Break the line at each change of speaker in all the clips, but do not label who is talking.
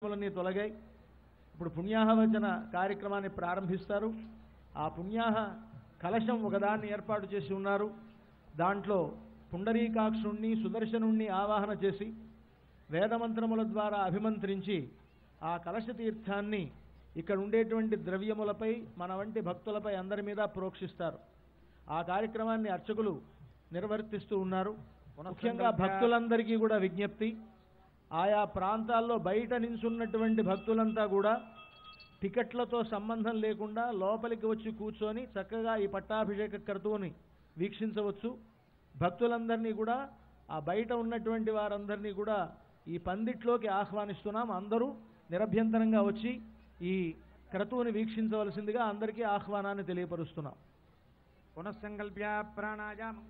తొలగాయి. ఇప్పుడు పుణ్యాహవచన కార్యక్రమాన్ని ప్రారంభిస్తారు. ఆ పుణ్యాహ కలశం ఒకదాన్ని ఏర్పాటు చేసి ఉన్నారు. దాంట్లో పుండరీకాక్షుణ్ణి సుదర్శనుణ్ణి ఆవాహన చేసి వేదమంత్రముల ద్వారా అభిమంత్రించి ఆ కలశ తీర్థాన్ని ఇక్కడ ఉండేటువంటి ద్రవ్యములపై మన వంటి భక్తులపై అందరి మీద ప్రోక్షిస్తారు. ఆ కార్యక్రమాన్ని అర్చకులు నిర్వర్తిస్తూ ఉన్నారు. ముఖ్యంగా భక్తులందరికీ కూడా విజ్ఞప్తి, ఆయా ప్రాంతాల్లో బయట నించున్నటువంటి భక్తులంతా కూడా టికెట్లతో సంబంధం లేకుండా లోపలికి వచ్చి కూర్చొని చక్కగా ఈ పట్టాభిషేక క్రతువుని వీక్షించవచ్చు. భక్తులందరినీ కూడా ఆ బయట ఉన్నటువంటి వారందరినీ కూడా ఈ పందిట్లోకి ఆహ్వానిస్తున్నాం. అందరూ నిరభ్యంతరంగా వచ్చి ఈ క్రతువుని వీక్షించవలసిందిగా అందరికీ ఆహ్వానాన్ని తెలియపరుస్తున్నాం.
పునఃసంకల్ప్య ప్రాణాయామం.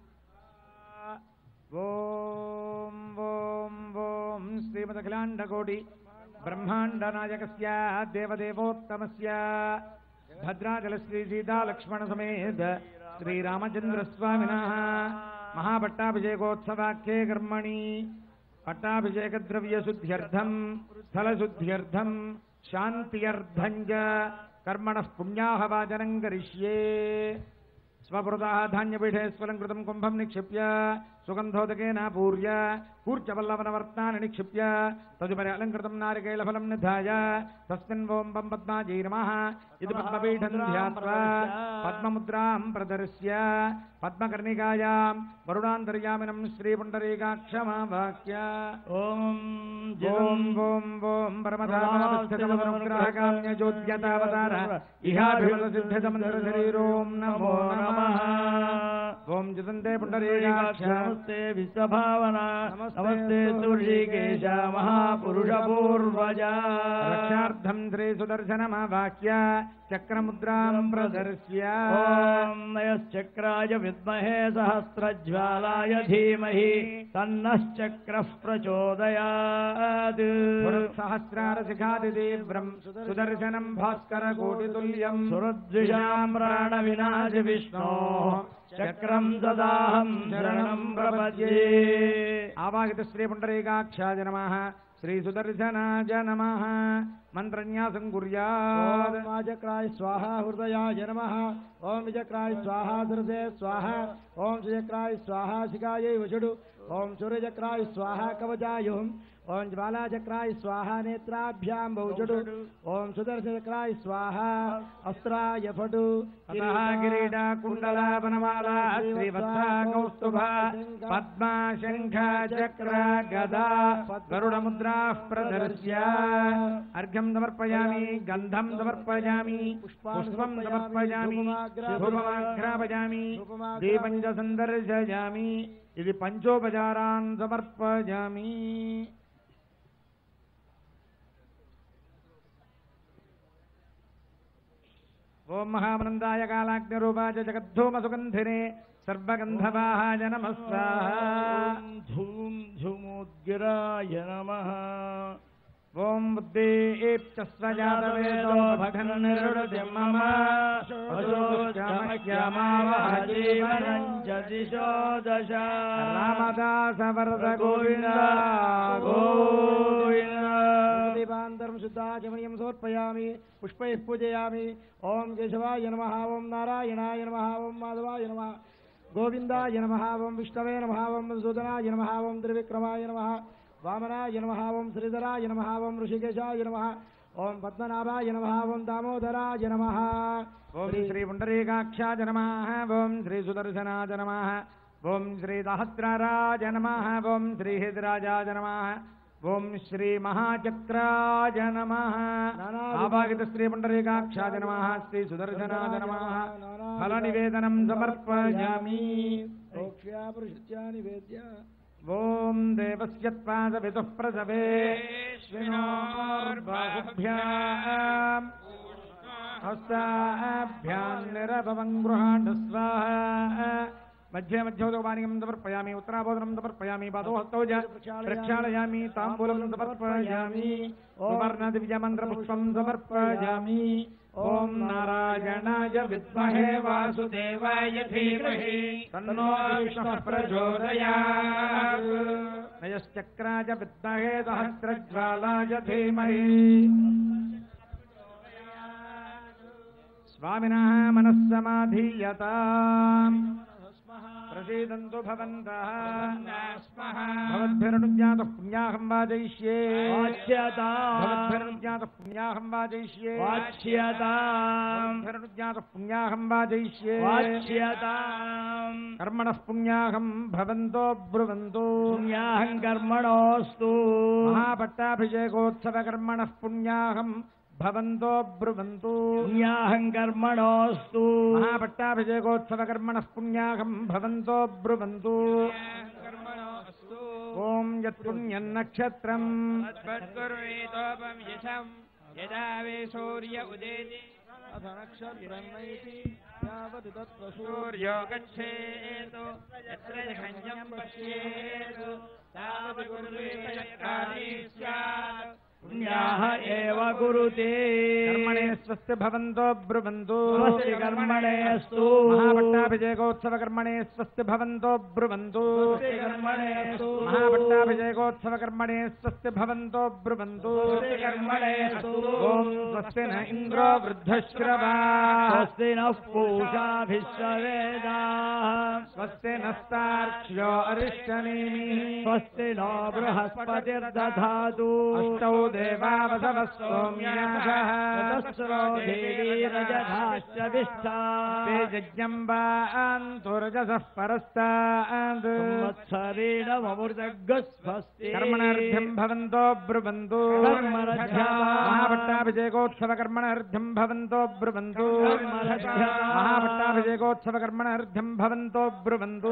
ఓం ఓం ఓం శ్రీమదఖిలాండకోటి బ్రహ్మాండ నాయకస్య దేవదేవోత్తమస్య భద్రాచల శ్రీ సీతా లక్ష్మణ సమేత శ్రీరామచంద్ర స్వామినః మహాపట్టాభిషేకోత్సవాఖ్యే కర్మణి పట్టాభిషేక ద్రవ్య శుద్ధ్యర్థం స్థల శుద్ధ్యర్థం శాంత్యర్థం చ కర్మణః పుణ్యాహవాచనం కరిష్యే. స్వపృతా ధాన్యపీఠే స్వలంకృతం కుంభం నిక్షిప్య సుగంధోదకేన పూర్య కూర్చవల్లవనవర్తాన్ని నిక్షిప్య తదుపరి అలంకృతం నారికేళఫలం నిధాయ తస్మిన్ ఓం పం పద్మాజై నమః ఇది పద్మపీఠం ధ్యాత్వా పద్మముద్రాం ప్రదర్శ్య పద్మకర్ణికాయాం వరుణాంతర్యామినం శ్రీపుండరీకాక్షమావాక్య. ఓం ఓం ఓం ఓం పరమధామావస్థితమనుగ్రహకామ్య జ్యోత్యతావతార ఇహాభిమతసిద్ధసమంత్ర శరీరోం నమో నమః. ఓం జతంతే పుండరీకాక్ష
నమస్తే విశ్వభావన నమస్తే తుర్షికేశ మహాపురుష పూర్వజ.
రక్షార్థం శ్రీ సుదర్శనమావాక్య చక్రముద్రాం ప్రదర్శ్య.
ఓం నయశ్చక్రాయ విద్మహే సహస్రజ్వాలాయ ధీమహి తన్నశ్చక్రః ప్రచోదయాత్.
సహస్రారశిఖాది తీవ్రం సుదర్శనం భాస్కర కోటితుల్యం
సురద్విషాం ప్రాణ వినాశ విష్ణో చక్రం సదాహం శరణం ప్రపద్యే.
ఆవాహిత శ్రీ పుండరీకాక్షాయ నమః శ్రీ సుదర్శనాయ నమః. మంత్రన్యాసం కుర్యాత్.
ఓం వాచక్రాయ స్వాహ హృదయాయ నమః. ఓం విచక్రాయ స్వాహ ధృతే స్వాహ. ఓం సుచక్రాయ స్వాహ శిఖాయై వచుడు. ఓం సూర్యచక్రాయ స్వాహ కవచాయుం. ఓం జ్వాలాచక్రాయ స్వాహ నేత్రాభ్యాం బౌచుడు. ఓం సుదర్శనచక్రాయ స్వాహ అస్త్రాయ ఫటు.
కిరీట కుండలాపనమాల శ్రీవత్స కౌస్తుభ పద్మ శంఖ చక్ర గదా గరుడముద్రా ప్రదర్శ్య. అర్ఘ్యం సమర్పయామి గంధం సమర్పయామి పుష్పం సమర్పయామి ధూపమాఘ్రాపయామి దీపం చ సందర్శయామి. ఇది పంచోపచారాన్ సమర్పయామి. ఓం మహామనందాయ కాలాగ్నిరూపాయ జగద్ధూమ సుగంధినే సర్వగంధవాహాయ నమః స్వాహా.
ధూం ధూమోద్గిరాయ నమః.
ఓం బుద్ధేప్తస్వజాతవేదో భగన్నిరుడతి మమ
జీవనం చ దిశో దశ.
రామదాస వరద గోవింద
గోవింద.
దీపాంతరం శుద్ధాచమనీయం సమర్పయామి పుష్పైః పూజయామి. ఓం కేశవాయ నమః. ఓం నారాయణాయ నమః. ఓం మాధవాయ నమః. గోవిందాయ నమః. ఓం విష్ణవే నమః. ఓం మధుసూదనాయ నమః. ఓం త్రివిక్రమాయ నమః. వామనాయ నమః. ఓం శ్రీధరాయ నమః. ఓం ఋషికేశాయ నమః. ఓం పద్మనాభాయ నమః. ఓం దామోదరాయ నమః. ఓం శ్రీ పుండరీకాక్షాయ నమః. ఓం శ్రీ సుదర్శనాయ నమః. ఓం శ్రీ సహస్రారాయ నమః. ఓం శ్రీ హృదరాజాయ నమః. ఓం శ్రీ మహాచక్రాయ నమః. ఆవాహిత శ్రీ పుండరీకాక్షాయ నమః. శ్రీ సుదర్శనాయ నమః. ఫల నివేదనం సమర్పయామి.
నివేద్య.
ఓం దేవస్య త్వాసవితుః ప్రసవేశ్వినోర్బాహుభ్యాం హస్తాభ్యాం నిరభవం గృహాణ స్వాహా. మధ్య మధ్యోదకపానీయం సమర్పయామి. ఉత్తరాభోదనం సమర్పయామి. పాదో హస్తౌ చ ప్రక్షాళయామి. తాంబూలం సమర్పయామి. సువర్ణ దివ్యమంత్రపుష్పం సమర్పయామి. ఓం నారాయణాయ విద్మహే వాసుదేవాయ ధీమహి తన్నో విష్ణుః ప్రచోదయాత్. नयश्चक्राय विद्महे सहस्रज्वालाय धीमहि स्वामिनः मनस्समाधीयताम् प्रसीदन्तु भवन्तः भवद्भिरनुज्ञातः पुण्याहं वाजयिष्ये भवद्भिरनुज्ञातः पुण्याहं वाजयिष्ये भवद्भिरनुज्ञातः पुण्याहं वाजयिष्ये कर्मणः पुण्याहं भवन्तो ब्रुवन्तु पुण्याहं कर्मणोऽस्तु महापट्टाभिषेकोत्सवकर्मणः पुण्याहं भवन्तो ब्रुवन्तु पुण्याहं कर्मणोऽस्तु महापट्टाभिषेकोत्सवकर्मणः पुण्याहं भवन्तो ब्रुवन्तु ॐ यत्पुण्यन्नक्षत्रम्
तद्वद्गुरुवेदोपं यशं यदा वे सूर्य उदेति
अथ नक्षत्रमैति यावत् तत्र
सूर्यो गच्छेत् यत्र खञ्जं पश्येत् तावत् गुरुवेदकाली स्यात्
पुण्याः एव कुरुते
कर्मणे स्वस्ति भवन्तो ब्रुवन्तु
स्वस्ति कर्मणेऽस्तु
महापट्टाभिषेकोत्सवकर्मणे स्वस्ति भवन्तो ब्रुवन्तु
स्वस्ति कर्मणेऽस्तु
महापट्टाभिषेकोत्सवकर्मणे स्वस्ति भवन्तो ब्रुवन्तु
स्वस्ति कर्मणेऽस्तु
ॐ स्वस्ति न इन्द्रो वृद्धश्रवाः
स्वस्ति नः पूषा विश्ववेदाः
स्वस्ति नस्तार्क्ष्यो अरिष्टनेमिः
स्वस्ति नो बृहस्पतिर्दधातु
अष्टौ देवावसवः सोम्यासः
ततस्रो देवीरजधाश्च विष्ठा
ते यज्ञम्बान्तु रजसः परस्तात्
संवत्सरेण ममुर्दग्गस्वस्ति
कर्मणार्थं भवन्तो ब्रुवन्तु महापट्टाभिषेकोत्सवकर्मणार्थं भवन्तो ब्रुवन्तु महापट्टाभिषेकोत्सवकर्मणार्थं भवन्तो ब्रुवन्तु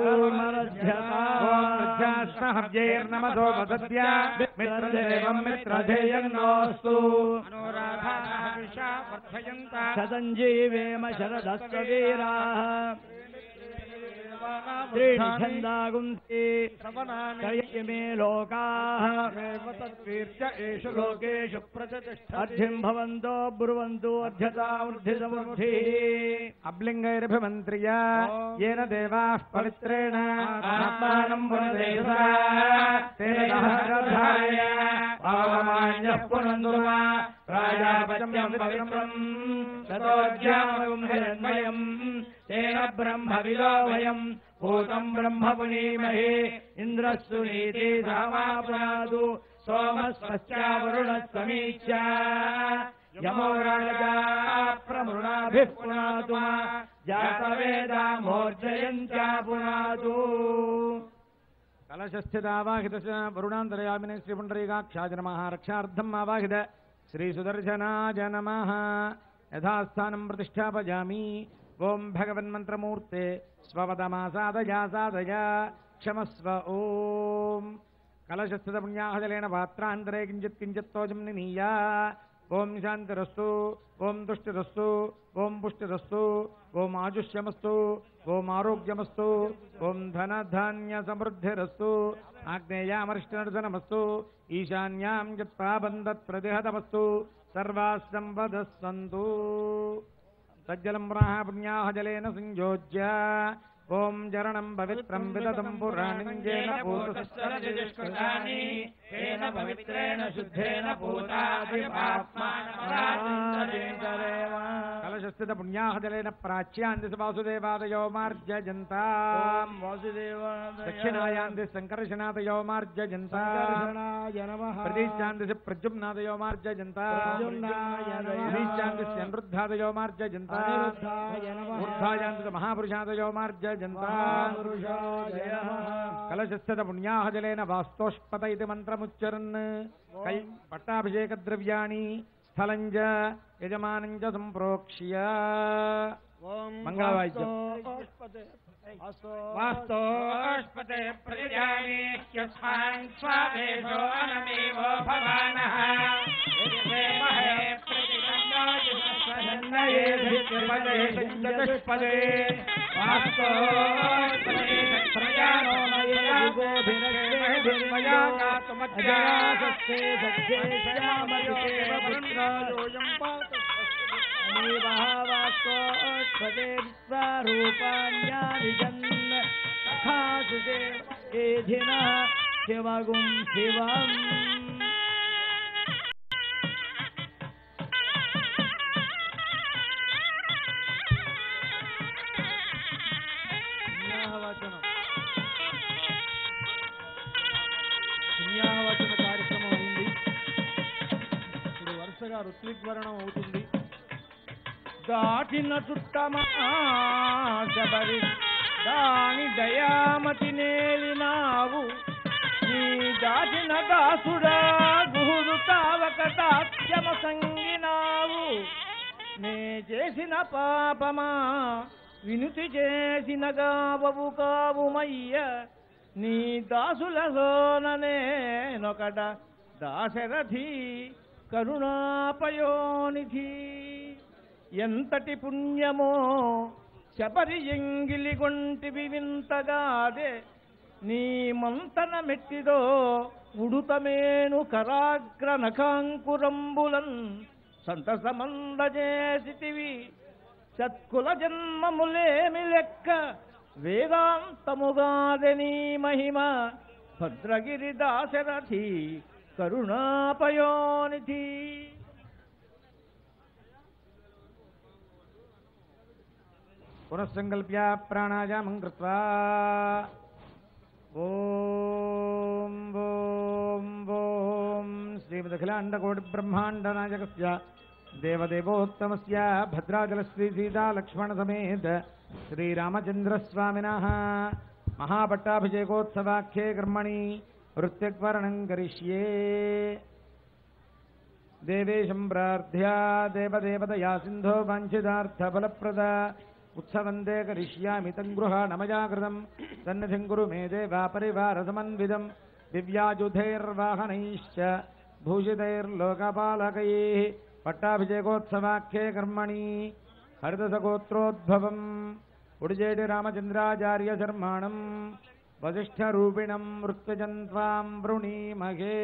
हव्यैर्नमसो वदद्य मित्रदेवं मित्रधेयन्नोऽस्तु
शतञ्जीवेम शरदस्वीराः त्रीणि छन्दागुंसि कयमे लोकाः
एषु
लोकेषु प्रतिष्ठिं भवन्तो ब्रुवन्तु अध्यतावृद्धिसमृद्धिः
अब्लिङ्गैरभिमन्त्र्या येन देवाः पवित्रेण आत्मानं पुनरेषा तेन सहस्रधारय पावमान्यः पुनन्दु वा प्राजापत्यं पवित्रं ततोऽज्ञामगुं हिरण्मयम् तेन ब्रह्मविदो वयम् भूतं ब्रह्म पुनीमहे इन्द्रस्तु नीति सामापुनातु सोमस्वस्यावरुणः समीक्षा यमो राजा प्रमृणाभिः पुनातु जातवेदामोर्जयन्त्या पुनातु कलशस्थितावाहितस्य वरुणान्तरयामिने श्रीपुण्डरीकाक्षाय नमः रक्षार्थम् आवाहित श्रीसुदर्शनाय नमः यथास्थानं प्रतिष्ठापयामि ओम भगवन्मन्त्रमूर्ते स्वपदमासादया सादय क्षमस्व ओम कलशस्थितपुण्याहजलेन पात्रान्तरे किञ्चित् किञ्चित्तोजं निनीय ओम शान्तिरस्तु ओम तुष्टिरस्तु ओम पुष्टिरस्तु ओम आजुष्यमस्तु ओम आरोग्यमस्तु ओम धनधान्यसमृद्धिरस्तु आग्नेयामरिष्टनर्दनमस्तु ईशान्यां यत्प्राबन्धत्प्रतिहतमस्तु सर्वाः सम्पदः सन्तु सज्जलं पुण्याहजलेन संयोज्य ओम चरणं पवित्रं विदतं पुराणिञ्जेन
पूतसस्कृतानि तेन पवित्रेण शुद्धेन पूतादिपाप्मानमराजिञ्चरेव
कलशस्थित पुण्याहजलेन प्राच्यान्ति वासुदेवादयो मार्जयन्ताम् दक्षिणायान्ति सङ्कर्षणादयो मार्जयन्ताम् प्रतीच्यान्ति प्रद्युम्नादयो मार्जयन्ताम् प्रतीच्यान्ति अनिरुद्धादयो मार्जयन्ताम् ऊर्ध्वायान्ति महापुरुषादयो मार्जयन्ताम् कलशस्थित पुण्याहजलेन वास्तोष्पत इति मन्त्रमुच्चरन् कै पट्टाभिषेकद्रव्याणि स्थलं च यजमानं च सम्प्रोक्ष्य मङ्गलवाद्यम्
वास्तोष्पते प्रजामि ह्यस्मान् स्वादेशो अनमेवो भवानः महे प्रतिपदे वास्तोष्पते प्रजानो
वास्तोष्पते स्वरूपाण्याभिजन् तथा सुते एधिनः శివగుం శివం పుణ్యాహవచన కార్యక్రమం అయింది. ఇప్పుడు వరుసగా ఋత్విగ్వరణం అవుతుంది.
దాటిన చుట్టమా శబరి దాని దయామతి నేలినావు నీ దాచిన దాసుడా గుహుడు తావక తాత్యమ సంగినావు నే చేసిన పాపమా వినుతి చేసిన గావవు కావుమయ్య నీ దాసుల సోననేనొకట దాశరథి కరుణాపయోనిధి ఎంతటి పుణ్యమో శబరి ఎంగిలి గొంటివి వింతగాదే నీ మంతన మెట్టిదో ఉడుతమేను కరాగ్ర నఖాంకురంబులన్ సంతసమందజేసితివి సత్కుల జన్మములేమి లెక్క వేదాంతముగాదె నీ మహిమ భద్రగిరి దాశరథి కరుణాపయోనిధి. పునఃసంకల్ప్య ప్రాణాయామం కృత్వా ఓం ఓం ఓం శ్రీమదఖిలాండకోటి బ్రహ్మాండనాయకస్య దేవదేవోత్తమస్య భద్రాచల శ్రీ సీతా లక్ష్మణ సమేత శ్రీరామచంద్రస్వామినః మహాపట్టాభిషేకోత్సవాఖ్యే కర్మణి వృత్తిగ్వరణం కరిష్యే. దేవేశం ప్రార్థ్య దేవదేవతయా సింధో వాంఛితార్థఫలప్రద ఉత్సవందే కరిష్యామి తం గృహాణమజాకృతం సన్నిధిం కురు మే దేవా పరివారసమన్వితం దివ్యాజుధైర్వాహనైశ్చ భూషితైర్లోకపాలకైః. పట్టాభిషేకోత్సవాఖ్యే కర్మణి హరిదసగోత్రోద్భవం ఉడిజేటి రామచంద్రాచార్య శర్మాణం వసిష్ఠరూపిణం మృత్యుజన్వాం వృణీమహే.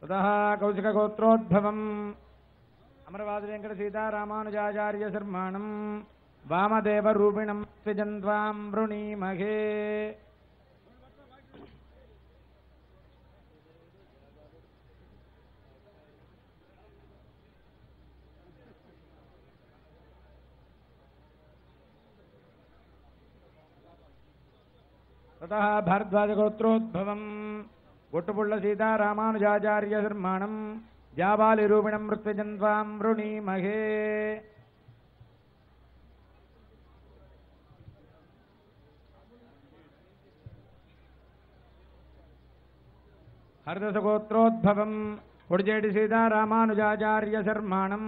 తతః కౌశికగోత్రోద్భవం అమరవాది వెంకట సీతారామానుజాచార్య శర్మాణం వామదేవరూపిణం త్విజన్వాం వృణీమహే. తతః భారద్వాజగోత్రోద్భవం ఒట్టుపుళ్ళ సీతారామానుజాచార్య శర్మాణం జాబాలిరూపిణం మృత్యుజన్వాం వృణీమహే. హరిదసగోత్రోద్భవం ఉడిజేటి సీతారామానుజాచార్య శర్మాణం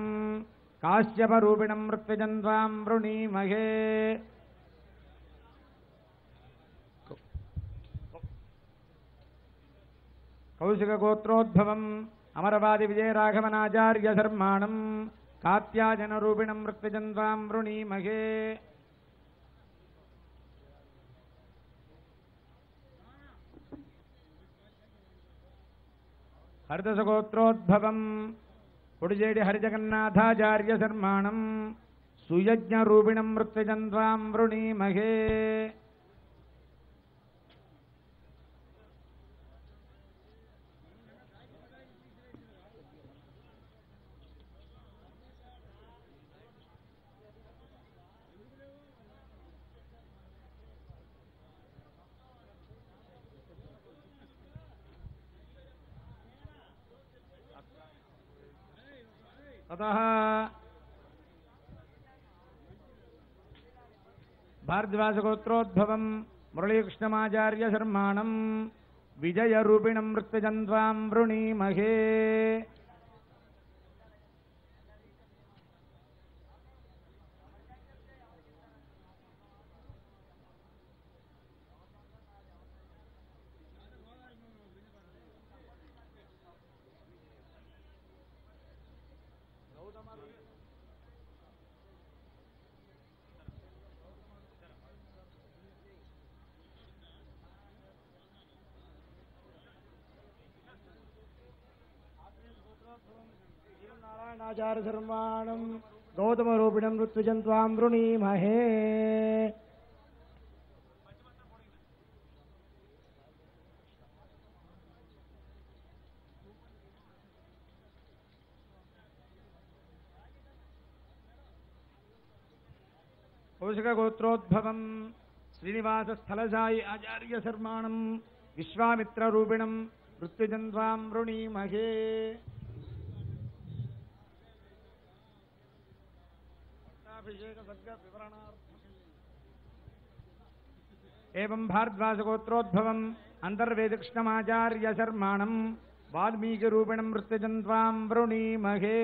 కాశ్యపరూపిణం మృత్యుజన్వాం వృణీమహే. కౌశికగోత్రోద్భవం అమరవాది విజయరాఘవనాచార్య శర్మాణం కాత్యాయనరూపిణం మృత్యుజన్వాం వృణీమహే. హరిదసగోత్రోద్భవం ఉడిజేడి హరిజగన్నాథాచార్య శర్మాణం సుయజ్ఞరూపిణం మృత్యుజన్వాం వృణీమహే. తతః భారద్వాజగోత్రోద్భవం మురళీకృష్ణమాచార్య శర్మాణం విజయరూపిణం మృత్యుజన్వాం వృణీమహే. नारायणाचार्य सर्वाणं गौतमरूपिणं ऋत्विजन्त्वां वृणीमहे कौशिकगोत्रोद्भवं श्रीनिवासस्थलसायि आचार्य शर्माणं विश्वामित्ररूपिणं ऋत्विजन्त्वां वृणीमहे एवं भारद्वाजगोत्रोद्भवम् अन्तर्वेदिकृष्णमाचार्य शर्माणं वाल्मीकिरूपिणं ऋत्विजन्त्वां वृणीमहे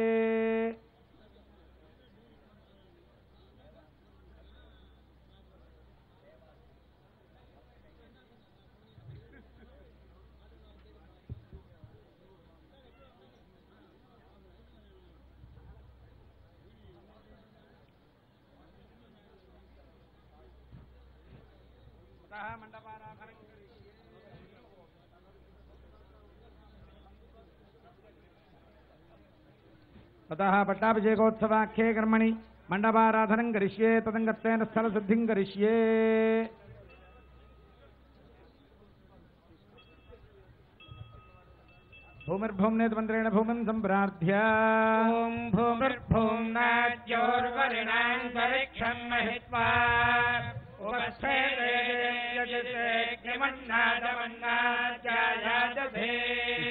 ततः पट्टाभिषेकोत्सवाख्ये कर्मणि मंडपाराधनं करिष्ये तदंगत्वेन स्थलशुद्धिं करिष्ये भूमिर्भूम्नेतमन्त्रेण भूमिं सम्प्रार्थ्य
ॐ भूमिर्भूम्नाद्योर्वरिणान्तरिक्षं महित्वा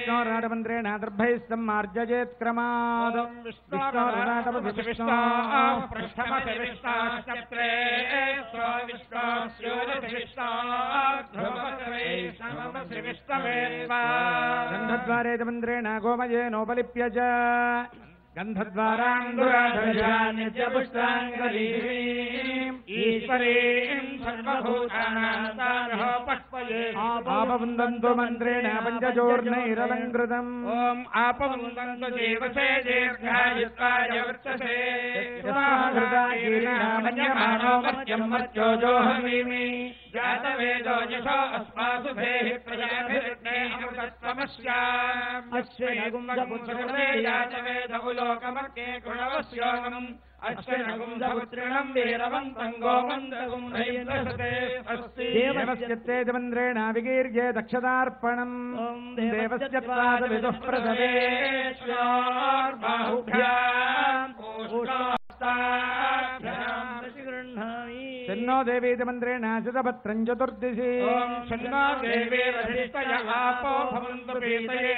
विष्णोराडमन्त्रेण दर्भैः सम्मार्जयेत् क्रमात् गन्धद्वारे च मन्त्रेण गोमयेनोपलिप्य च गन्धद्वाराङ्गुराधर्षान्यपुष्टाङ्गलीम् ईश्वरीं सर्वभूतानां मन्त्रेण पञ्चजोर्णैरलङ्कृतम्
ॐ आपवन्दन्तु जीवसे दीर्घायुत्वाय वर्तसे मन्यमानो मर्त्यं मर्त्योजोहमीमि जातवेदो यशो अस्मासु भेः प्रजाभिर्णे अमृतत्वमस्याम् अश्विनगुंसपुत्रकृते जातवेद उलोकमर्के गुणवस्योगम् अश्विनगुंसपुत्रिणं वीरवन्तं गोमन्दगुं रैन्द्रसते अस्ति
देवस्य मन्त्रेण विकीर्ये दक्षतार्पणम् देवस्य पादविदुः
प्रसवेश्वार्बाहुभ्याम्
तन्नो देवीति मन्त्रेण चितपत्रं चतुर्दिशि
ॐ षण्णो देवीरधिष्ठय आपो भवन्तु पीतये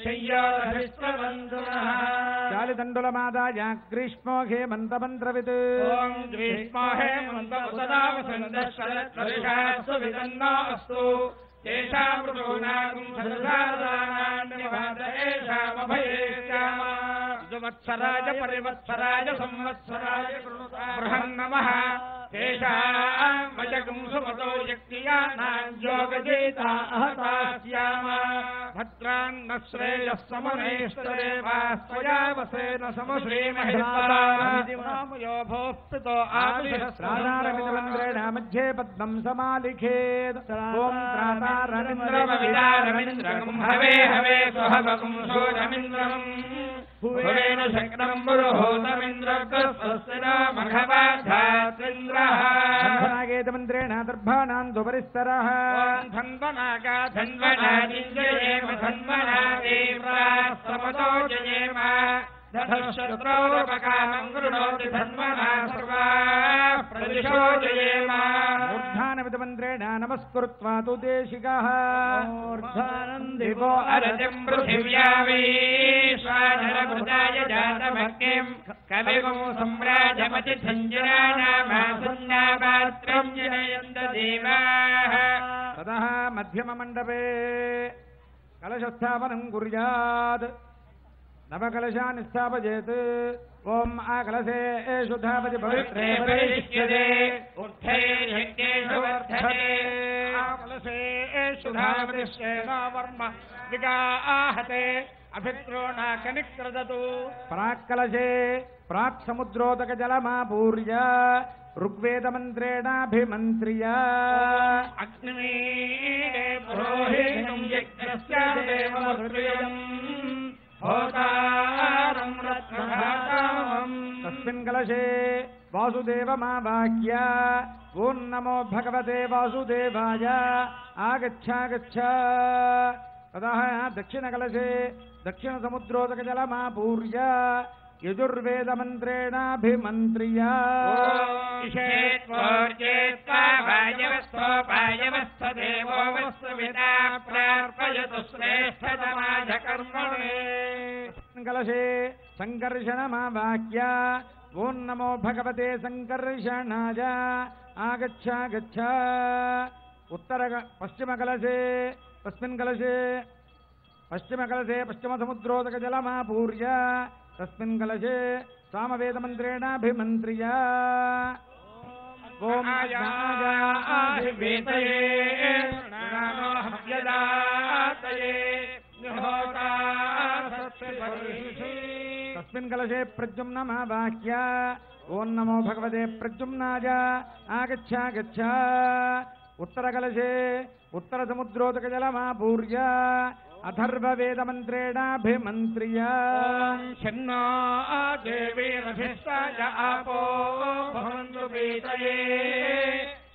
शय्याधिष्ठवन्तु नः
चालितण्डुलमादाय ग्रीष्मो हेमन्तमन्त्रवित्
ॐ ग्रीष्मो हेमन्तमुसदा वसन्तशरत्वर्षासु विदन्नो अस्तु तेषां ऋतूनागुं सदादानान्यवाद एषामभयेष्याम वत्सराज परिवत्सराज संवत्सराज बृहन्नमः तेषां वचगुं सुमतो यक्तियानां योगजेता अहतास्याम भद्रान्न श्रेयः समनेश्वरेवास्त्वया वसेन समश्रीमहितरामयो भोः पितो
आविश्रादारमिन्द्रेण मध्ये पद्मं समालिखेत् ॐ
त्रातारमिन्द्रमविदारमिन्द्रगुं हवे हवे स्वहवगुं सोऽरमिन्द्रम् भुवेन शक्नं पुरुहूतमिन्द्रस्वस्तिना मघवाधात्रिन्द्रः
धन्वनागेतमन्त्रेण दर्भाणां दुपरिस्तरः
धन्वनागा धन्वनादिञ्जयेम धन्वनादेव्रास्तमतो जयेम दधशत्रोरपकामं गृणोति धन्वना सर्वा प्रदिशो जयेम
ऊर्ध्वानमितमन्त्रेण नमस्कृत्वा तु देशिकः
दिवो अरजं पृथिव्यावीश्वानरमृताय जातमग्निं कविगुं सम्राजमतिसञ्जनानामासन्नापात्रं जनयन्त देवाः
ततः मध्यममण्डपे कलशस्थापनं कुर्यात् नवकलशान् स्थापयेत् ॐ आकलशेषु धावति पवित्रे
परिष्यते उत्थैर्यज्ञेषु वर्धते आकलशेषु धावति श्वेतावर्म विगाहते अभिद्रोणाकनिक्रदतु
प्राक्कलशे प्राक्समुद्रोदकजलमापूर्य ऋग्वेदमन्त्रेणाभिमन्त्र्य
अग्निमीडे पुरोहितं यज्ञस्य देवमृत्युम् होतारं
कलशे वासुदेवमावाह्य ओं नमो भगवते वासुदेवाय आगच्छागच्छ ततः दक्षिणकलशे दक्षिणसमुद्रोदकजलमापूर्य यजुर्वेदमन्त्रेणाभिमन्त्र्य
देवो वस्तुविदा प्रार्पयतु श्रेष्ठतमाधकर्मणे
कलशे सङ्कर्षणमावाह्य ओं नमो भगवते सङ्कर्षणाय आगच्छागच्छ पश्चिमकलशे तस्मिन् कलशे पश्चिमकलशे पश्चिमसमुद्रोदकजलमापूर्य तस्मिन् कलशे सामवेदमन्त्रेणाभिमन्त्र्य ॐ तस्मिन् कलशे प्रद्युम्नमावाह्य ओं नमो भगवते प्रद्युम्नाय आगच्छागच्छ उत्तरकलशे उत्तरसमुद्रोदकजलमापूर्य अथर्ववेदमन्त्रेणाभिमन्त्र्य
शन्नो देवीरभिस्ताय आपो भवन्तु पीतये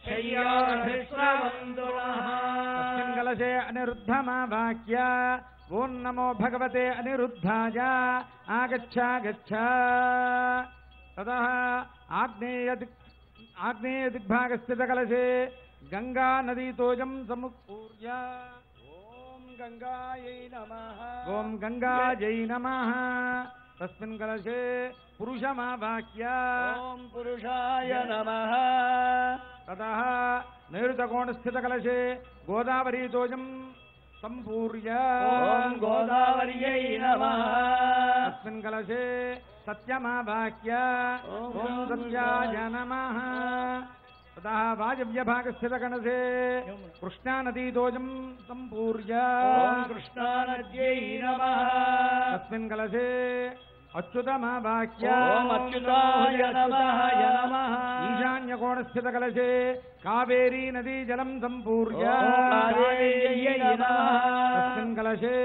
शय्यारभिस्रवन्तु
तस्मिन् कलशे अनिरुद्धमावाह्य ओं नमो भगवते अनिरुद्धाय आगच्छागच्छ ततः आग्नेयदिग्भागस्थितकलशे गंगा नदीतोजं समुत्पूर्य
गंगायै नमः
ओं गंगायै नमः तस्मिन् कलशे पुरुषमावाह्य
ओं पुरुषाय नमः
ततः नैऋतकोणस्थितकलशे गोदावरीतोजं सम्पूर्य
ओं गोदावर्यै नमः
तस्मिन् कलशे सत्यमावाह्य ओं सत्याय नमः ततः वायव्यभागस्थितकलशे कृष्णानदीतोजं सम्पूर्य
ओं कृष्णानद्यै नमः
तस्मिन् कलशे अच्युतमावाह्य
ओं अच्युताय नमः
ईशान्यकोणस्थितकलशे कावेरी नदी जलं सम्पूर्य
कावेर्यै नमः
तस्मिन् कलशे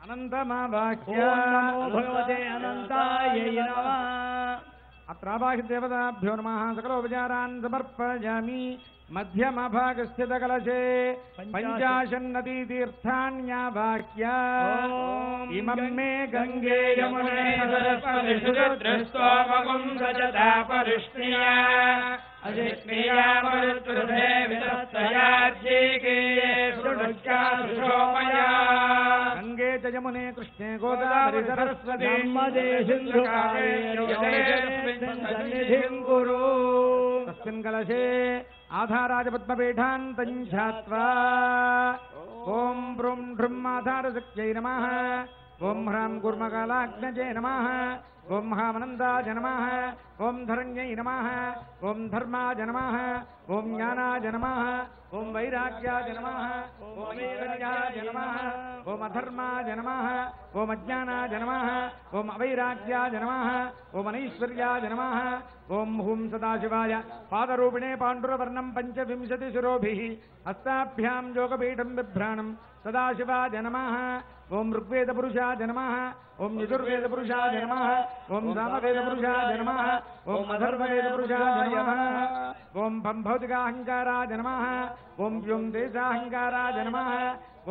अनन्तमावाह्य
नमो भगवते अनन्तायै नमः
अत्रावाहिदेवताभ्यो नमः सकलोपचारान् समर्पयामि मध्यमभागस्थितकलशे पञ्चाशन्नदीतीर्थान्यावाह्य इमं मे गङ्गे
यमुने सरस्वतीस्तोमगुंसजता परिष्णिया अजिष्णिया मरुत्रुधे वितस्तयाज्येके सुडुक्यासुषोमया
गङ्गे च यमुने कृष्णे गोदावरि सरस्वती
नर्मदे सिन्धु कावेरी सन्निधिं कुरु
तस्मिन् कलशे आधाराजपद्मपीठान्तं ध्यात्वा ॐ ब्रूं ढ्रुं आधारशक्त्यै नमः ॐ ह्रां कूर्मकालाग्नजे नमः ॐ हामनन्दाय नमः ॐ धरण्यै नमः ॐ धर्माय नमः ॐ ज्ञानाय नमः ॐ वैराग्याय नमः ॐ ऐश्वर्याय नमः ॐ अधर्माय नमः ॐ अज्ञानाय नमः ॐ अवैराग्याय नमः ॐ अनैश्वर्याय नमः ॐ हुं सदाशिवाय पादरूपिणे पाण्डुरवर्णं पञ्चविंशतिशिरोभिः हस्ताभ्यां योगपीठं बिभ्राणं सदाशिवाय नमः ॐ ऋग्वेदपुरुषाय नमः ॐ यजुर्वेदपुरुषाय नमः ॐ सामवेदपुरुषाय नमः ॐ अथर्ववेदपुरुषाय नमः ॐ भौतिकाहङ्काराय नमः ॐ व्यों देशाहङ्काराय नमः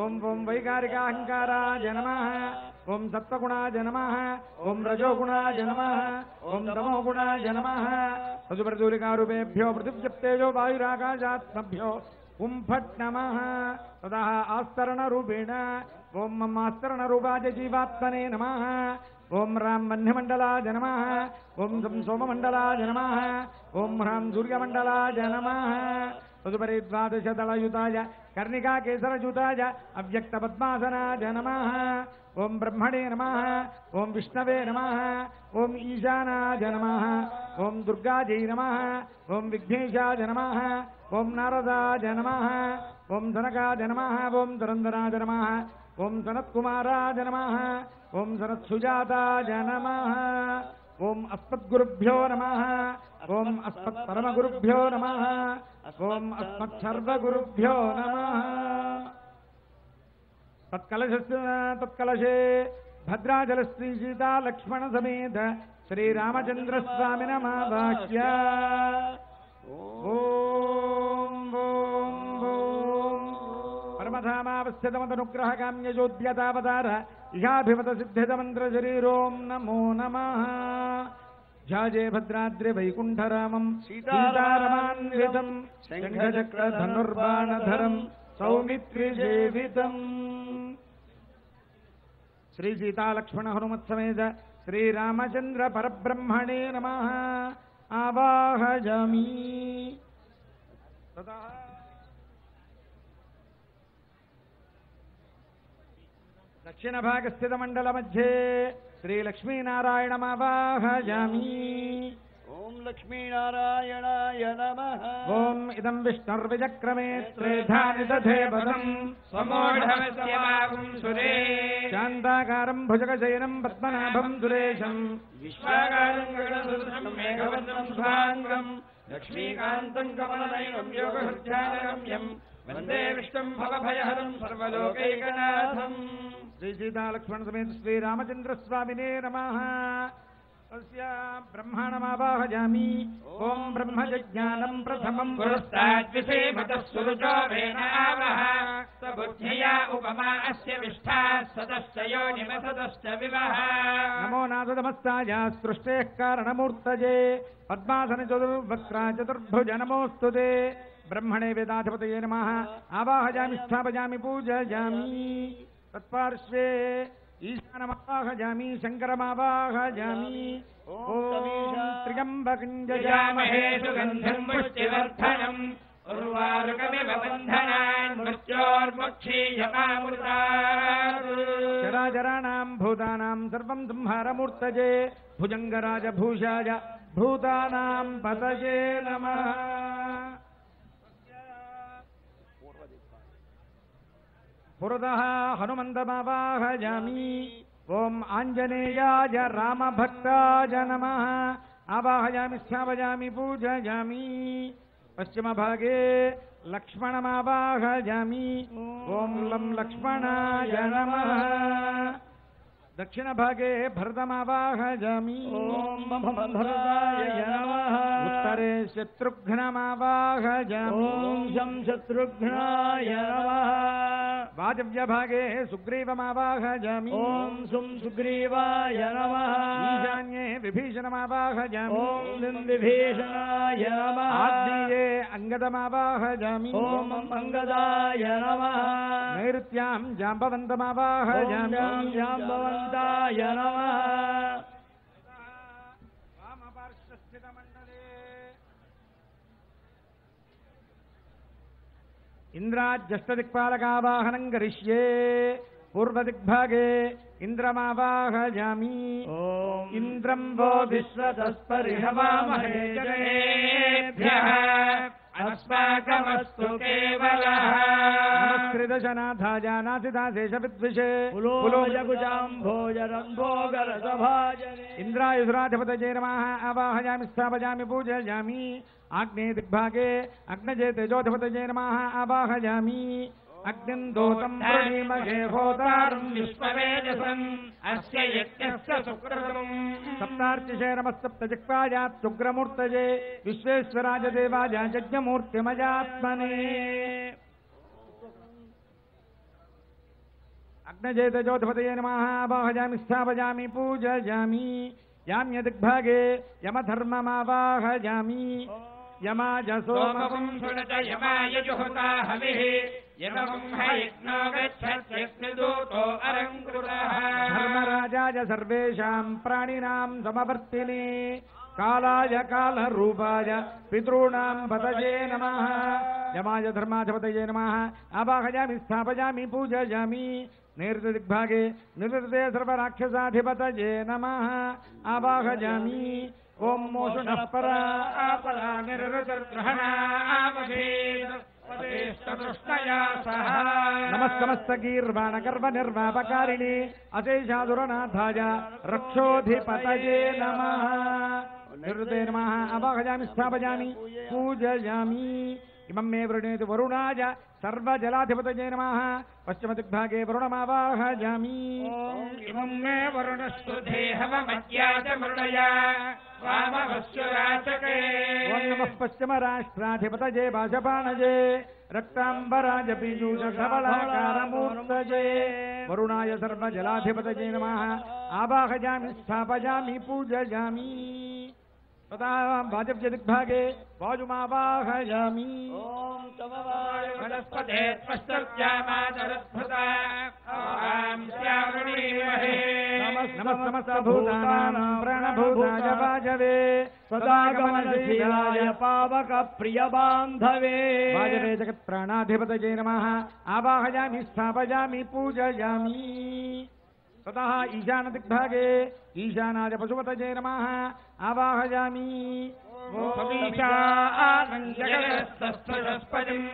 ॐ वैकारिकाहङ्काराय नमः ॐ सत्त्वगुणाय नमः ॐ रजोगुणाय नमः ॐ तमोगुणाय नमः तदुपरिदूलिकारूपेभ्यो पृथिव्यप्तेजो वायुराकाशात्मभ्यो फट् नमः ततः आस्तरणरूपेण ॐ मम आस्तरणरूपाय जीवात्मने नमः ॐ रां वह्निमण्डलाय नमः ॐ सोममण्डलाय नमः ॐ ह्रां सूर्यमण्डलाय नमः तदुपरि द्वादशदलयुताय कर्णिकाकेसरयुताय अव्यक्तपद्मासनाय नमः ॐ ब्रह्मणे नमः ॐ विष्णवे नमः ॐ ईशानाय नमः ॐ दुर्गायै नमः ॐ विघ्नेशाय नमः ॐ नारदाय नमः ॐ सनकाय नमः ॐ धुरन्धराय नमः ॐ सनत्कुमाराय नमः ॐ सनत्सुजाताय नमः ॐ अस्मद्गुरुभ्यो नमः ॐ अस्मत्परमगुरुभ्यो नमः ॐ अस्मत्सर्वगुरुभ्यो नमः तत्कलशे भद्राचलश्री सीता लक्ष्मण समेत శ్రీరామచంద్రస్వామినమావాహ్య ఓం ఓం ఓం పరమధామావస్థితమతనుగ్రహకామ్యజోద్యతావతార ఇహాభిమత సిద్ధితమంత్ర శరీరోం నమో నమః ఝాజే భద్రాద్రి వైకుంఠరామం సీతారమాన్వితం శంఖచక్రధనుర్బాణధరం సౌమిత్రిసేవితం శ్రీ సీతాలక్ష్మణ హనుమత్సమేత శ్రీరామచంద్ర పరబ్రహ్మణే నమః ఆవాహయామి. దక్షిణ భాగ స్థిత మండల మధ్యే శ్రీ లక్ష్మీనారాయణమావాహయామి.
ఓం లక్ష్మీనారాయణాయ నమః.
ఓం ఇదం విష్ణుర్విచక్రమే త్రేధాని దధే పదం
సమోఢమస్యమాగం సురే
శాంతాకారం భుజగశయనం పద్మనాభం సురేశం
విశ్వాకారం గగనసదృశం మేఘవర్ణం శుభాంగం లక్ష్మీకాంతం కమలనయనం యోగహృద్యానగమ్యం వందే విష్ణుం భవభయహరం సర్వలోకైకనాథం.
శ్రీ సీతాలక్ష్మణ సమేత శ్రీరామచంద్రస్వామినే నమః. తస్య బ్రహ్మాణమావాహయామి. ఓం బ్రహ్మజ్ఞానం ప్రథమం
పురస్తాద్విషేమతః సురుచో వేనావః సబుద్ధ్యయా ఉపమా అస్య విష్ఠా సదశ్చ యోనిమసదశ్చ వివః.
నమో నాథనమస్తాయ సృష్టే కారణమూర్తజే పద్మాసన చతుర్వక్త్రా చతుర్భుజ నమోస్తుతే. బ్రహ్మణే వేదాధిపతయే నమః. ఆవాహయామి స్థాపయామి పూజయామి. తత్పార్శ్వే ఈశానమావాహయామి శంకరమావాహయామి. ఓం త్ర్యంబకం
జయామహే
జయామహే
సుగంధం పుష్టివర్ధనం ఉర్వారుకమివ బంధనాన్ మృత్యోర్ముక్షీయమామృతాత్.
చరాచరాణాం భూతానాం సర్వం సంహారమూర్తజే భుజంగరాజభూషాయ భూతానాం పతయే నమః. పురతః హనుమంతమావాహయామి. ఓం ఆంజనేయాయ రామభక్తాయ నమః. ఆవాహయామి స్థాపయామి పూజయామి. పశ్చిమభాగే లక్ష్మణమావాహయామి. ఓం లం లక్ష్మణాయ నమః. దక్షిణభాగే భరతమావాహయామి.
ఓం భరతాయ నమః.
ఉత్తరే శత్రుఘ్నమావాహయామి.
ఓం శం శత్రుఘ్నాయ నమః.
వాజవ్యభాగే సుగ్రీవమావాహయామి.
ఓం సుం సుగ్రీవాయ నమః.
ఈశాన్యే విభీషణమావాహయామి.
ఓం లిం విభీషణాయ నమః.
ఆగ్నేయే అంగదమావాహయామి.
ఓం అంగదాయ నమః.
నైరుత్యాం జాంబవంతమావాహయామి.
ఓం జాంబవంతాయ నమః.
వామపార్శ్వస్థితమండలే ఇంద్రాజ్యష్టదిక్పాలకావాహనం కరిష్యే. పూర్వదిగ్భాగే ఇంద్రమావాహయామి.
ఓం
ఇంద్రం वो
విశ్వతస్పరిహవామహే జనేభ్యః అస్మాకమస్తు కేవలః.
నమస్కృతశనాథాయ నాసిదాశేష విద్విషే
పులోజగుజాంభోజరంభోగరసభాజనే.
ఇంద్రాయుధరాధిపతయే నమః. ఆవాహయామి స్థాపయామి పూజయామి. ఆగ్నేయ దిగ్భాగే అగ్నజే తేజోధిపతయే నమః. ఆవాహయామి. అగ్నిం దూతం ప్రణీమహే హోతారం
విశ్వవేదసం అస్య యజ్ఞస్య సుకృతం.
సప్తార్చిషే నమస్తప్తజిక్వాయాత్యుగ్రమూర్తయే విశ్వేశ్వరాయ దేవాయ యజ్ఞమూర్తిమయాత్మనే. అగ్నజే తేజోధిపతయే నమః. ఆవాహయామి స్థాపయామి పూజయామి. యామ్యదిగ్భాగే యమధర్మమావాహయామి. యమాయ
సోమవం
సోమవం
శృణుత యమాయ జుహుతా హవిః యమవం హయజ్ఞో గచ్చత్యగ్నిదూతో అలంకృతః.
ధర్మరాజాయ సర్వేషాం ప్రాణినాం సమవర్తినే కాలాయ కాలరూపాయ పితॄణాం పతయే నమః. యమాయ ధర్మాధిపతయే నమః. ఆవాహయామి స్థాపయామి పూజయామి. నైరుతి దిగ్భాగే నివృతే సర్వరాక్షసాధిపతయే నమః. ఆవాహయామి. ఓం మోషునః పరా
ఆపరా నిరుతర్గ్రహణామధీర్ పదేష్టదృష్ణయా సహ.
నమస్తమస్తకీర్వాణగర్వనిర్వాపకారిణి అశేషాదురనాథాయ రక్షోధిపతయే నమః. నివృతే నమః. ఆవాహయామి స్థాపయామి పూజయామి. ఇమం మే వృణేతు వరుణాయ सर्वजलाधिपतये नमः पश्चिमदिग्भागे वरुणमावाहयामि
इमं मे वरुणस्तु देहवमज्ञात मृडया वामवस्युराचके
ॐ नमः पश्चिमराष्ट्राधिपतये भाजपानये रक्ताम्बराज पीयूषधवलाकारमूर्तये वरुणाय सर्वजलाधिपतये नमः आवाहयामि स्थापयामि पूजयामि तथा भाजप्य दिग्भागे वायुमावाहयामि
वनस्पते त्वष्टव्यामादरद्भुता आं स्यामणीमहे
नमः समस्तभूतानां प्राणभूताय वाजवे सदागमनशीलाय पावकप्रियबान्धवे वाजवे जगत्प्राणाधिपतये नमः आवाहयामि स्थापयामि पूजयामि ततः ईशानदिग्भागे ईशानाय पशुपतये नमः आवाहयामि
जगत्सस्पतिम्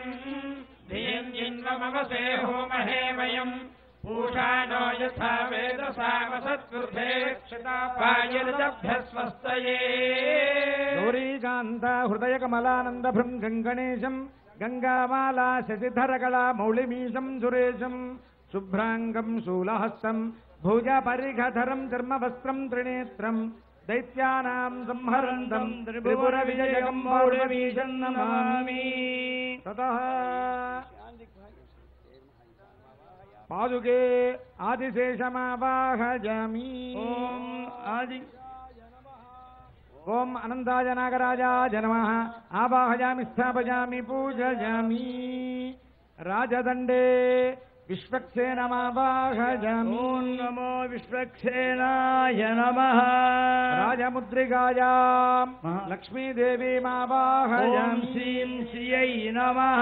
धियं जिन्वमवसे होमहे वयम् पूषाणो यथा वेदसामसत्कृते क्षितापायर्दभ्यस्वस्तये
गौरीकान्त हृदयकमलानन्दभृं गङ्गणेशम् गङ्गामाला शशिधरकला मौलिमीशं सुरेशं शुभ्राङ्गं शूलहस्तम् भुजपरिघधरं धर्मवस्त्रं त्रिनेत्रं दैत्यानां संहरन्तं त्रिपुरविजयं मौलिमीशं नमामि ततः पादुके आदिशेषमावाहयामि ॐ अनन्ताय नागराजाय नमः आवाहयामि स्थापयामि पूजयामि राजदण्डे विश्वक्सेनमावाहयामि
नमो विश्वक्सेनाय नमः
राजमुद्रिकायां लक्ष्मीदेवीमावाहयामि
श्रीं श्रियै नमः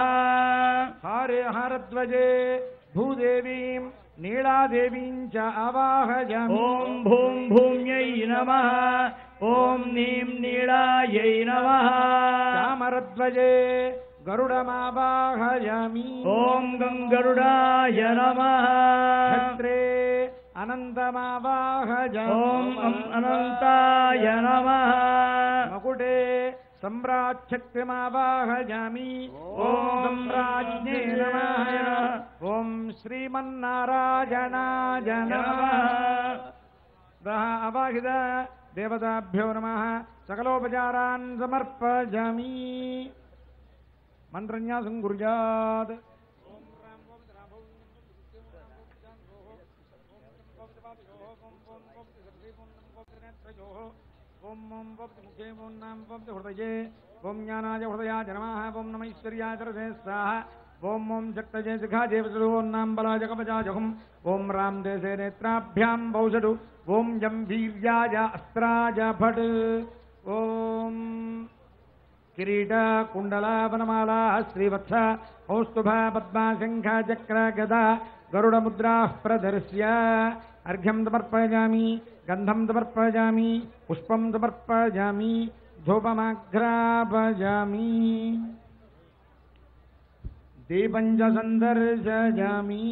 हारध्वजे भूदेवीं नीलादेवीं च आवाहयामि
ॐ भूं भूम्यै नमः ॐ नीं नीलायै नमः
चामरध्वजे गरुडमावाहयामि
ॐ गङ्गरुडाय नमः
छत्रे अनन्तमावाहयामि
ॐ अनन्ताय नमः
मकुटे सम्राट्शक्तिमावाहयामि ॐ सम्राज्ञे नमः ॐ श्रीमन्नारायणाय नमः अवाहित देवताभ्यो नमः सकलोपचारान् समर्पयामि मन्त्रन्यासं कुर्यात् ओम ओम भक्ति मुखे ओम नाम भक्ति हृदये ओम ज्ञानाय हृदयाय नमः ओम नमः ईश्वर्याय तरसे स्वाहा ओम ओम शक्तये शिखाजे वसु ओम नाम बलाय कवचाय हुम ओम राम देशे नेत्राभ्यां वौषडु ओम यम वीर्याय अस्त्राय फट् ओम किरीट कुंडला वनमाला श्रीवत्स कौस्तुभ पद्मा शंख चक्र गदा गरुडमुद्राः प्रदर्श्य अर्घ्यं समर्पयामि गन्धं समर्पयामि पुष्पं समर्पयामि धूपमाघ्रापयामि दीपं च सन्दर्शयामि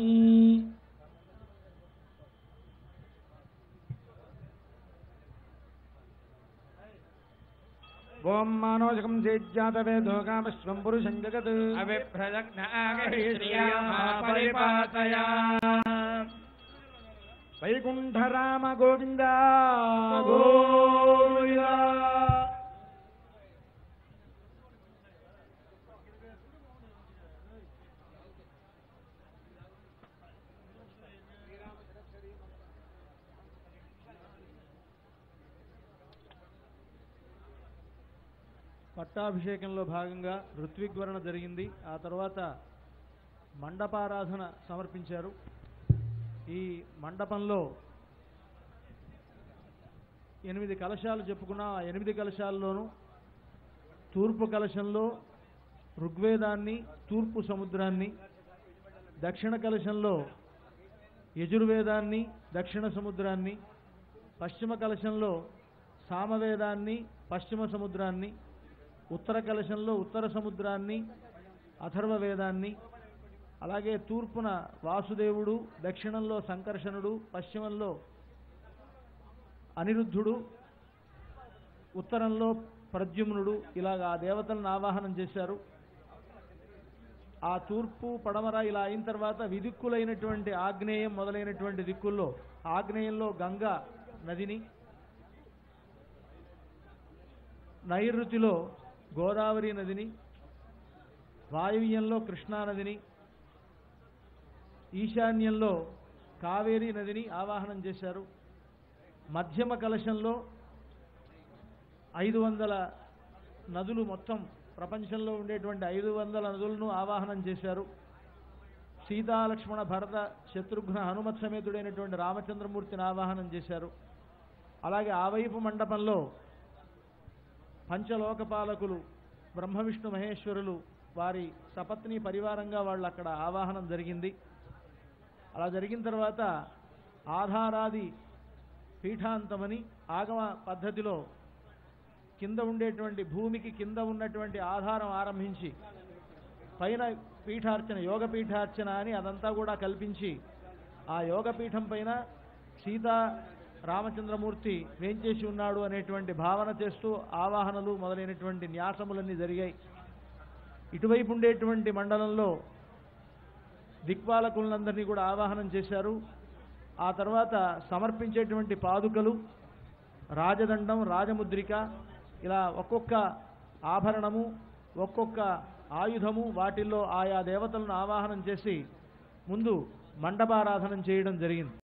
ओम मानोजकं चेज्जातवेदोकामश्वं पुरुषं जगत्
अविभ्रजग्नागहिश्रियामापरिपातया
वैकुण्ठ राम गोविन्द गोविन्द
పట్టాభిషేకంలో భాగంగా ఋత్విగ్వరణ జరిగింది. ఆ తర్వాత మండపారాధన సమర్పించారు. ఈ మండపంలో 8 కలశాలు చెప్పుకున్న ఆ 8 కలశాల్లోనూ తూర్పు కలశంలో ఋగ్వేదాన్ని, తూర్పు సముద్రాన్ని, దక్షిణ కలశంలో యజుర్వేదాన్ని, దక్షిణ సముద్రాన్ని, పశ్చిమ కలశంలో సామవేదాన్ని, పశ్చిమ సముద్రాన్ని, ఉత్తర కలశంలో ఉత్తర సముద్రాన్ని, అథర్వ వేదాన్ని, అలాగే తూర్పున వాసుదేవుడు, దక్షిణంలో సంకర్షణుడు, పశ్చిమంలో అనిరుద్ధుడు, ఉత్తరంలో ప్రద్యుమ్నుడు, ఇలాగా ఆ దేవతలను ఆవాహనం చేశారు. ఆ తూర్పు పడమర ఇలా అయిన తర్వాత విదిక్కులైనటువంటి ఆగ్నేయం మొదలైనటువంటి దిక్కుల్లో ఆగ్నేయంలో గంగా నదిని, నైరుతిలో గోదావరి నదిని, వాయువ్యంలో కృష్ణానదిని, ఈశాన్యంలో కావేరీ నదిని ఆవాహనం చేశారు. మధ్యమ కలశంలో 500 నదులు, మొత్తం ప్రపంచంలో ఉండేటువంటి 500 నదులను ఆవాహనం చేశారు. సీతాలక్ష్మణ భరత శత్రుఘ్న హనుమత్ సమేతుడైనటువంటి రామచంద్రమూర్తిని ఆవాహనం చేశారు. అలాగే ఆ వైపు మండపంలో పంచలోకపాలకులు బ్రహ్మ విష్ణు మహేశ్వరులు వారి సపత్ని పరివారంగా వాళ్ళు అక్కడ ఆవాహనం జరిగింది. అలా జరిగిన తర్వాత ఆధారాది పీఠాంతమని ఆగమ పద్ధతిలో కింద ఉండేటువంటి భూమికి కింద ఉన్నటువంటి ఆధారం ఆరంభించి పైన పీఠార్చన, యోగ పీఠార్చన అని అదంతా కూడా కల్పించి ఆ యోగపీఠం పైన సీతా రామచంద్రమూర్తి వేంచేసి ఉన్నాడు అనేటువంటి భావన చేస్తూ ఆవాహనలు మొదలైనటువంటి న్యాసములన్నీ జరిగాయి. ఇటువైపు ఉండేటువంటి మండలంలో దిక్పాలకులందరినీ కూడా ఆవాహనం చేశారు. ఆ తర్వాత సమర్పించేటువంటి పాదుకలు, రాజదండం, రాజముద్రిక, ఇలా ఒక్కొక్క ఆభరణము, ఒక్కొక్క ఆయుధము, వాటిల్లో ఆయా దేవతలను ఆవాహనం చేసి ముందు మండపారాధన చేయడం జరిగింది.